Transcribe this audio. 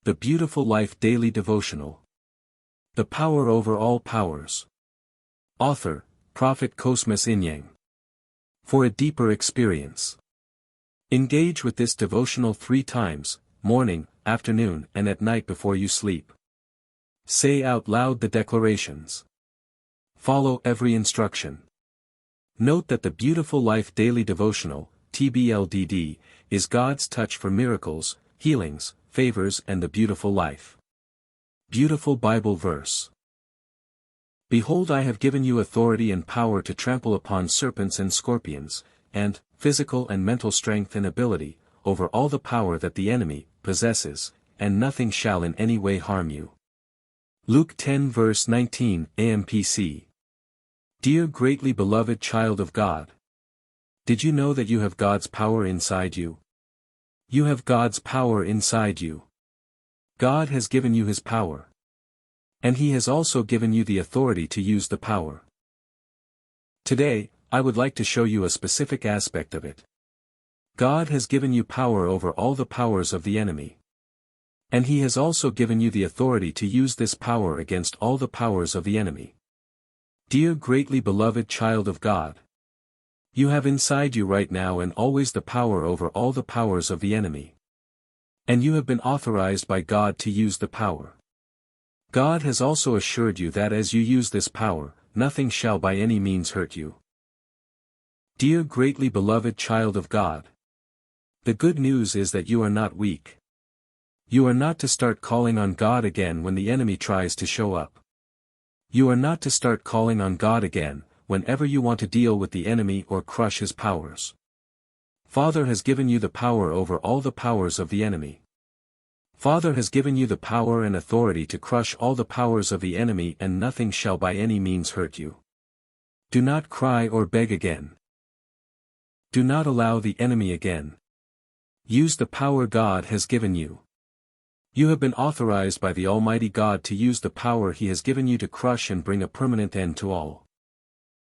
The Beautiful Life Daily Devotional. The Power Over All Powers. Author, Prophet Cosmas Inyang. For a deeper experience, engage with this devotional 3 times, morning, afternoon, and at night before you sleep. Say out loud the declarations. Follow every instruction. Note that the Beautiful Life Daily Devotional, TBLDD, is God's touch for miracles, healings, favors, and the beautiful life. Beautiful Bible verse. Behold, I have given you authority and power to trample upon serpents and scorpions, and physical and mental strength and ability, over all the power that the enemy possesses, and nothing shall in any way harm you. Luke 10 verse 19, AMPC. Dear greatly beloved child of God, did you know that you have God's power inside you? You have God's power inside you. God has given you His power. And He has also given you the authority to use the power. Today, I would like to show you a specific aspect of it. God has given you power over all the powers of the enemy. And He has also given you the authority to use this power against all the powers of the enemy. Dear greatly beloved child of God, you have inside you right now and always the power over all the powers of the enemy. And you have been authorized by God to use the power. God has also assured you that as you use this power, nothing shall by any means hurt you. Dear greatly beloved child of God, the good news is that you are not weak. You are not to start calling on God again when the enemy tries to show up. You are not to start calling on God again whenever you want to deal with the enemy or crush his powers. Father has given you the power over all the powers of the enemy. Father has given you the power and authority to crush all the powers of the enemy, and nothing shall by any means hurt you. Do not cry or beg again. Do not allow the enemy again. Use the power God has given you. You have been authorized by the Almighty God to use the power He has given you to crush and bring a permanent end to all.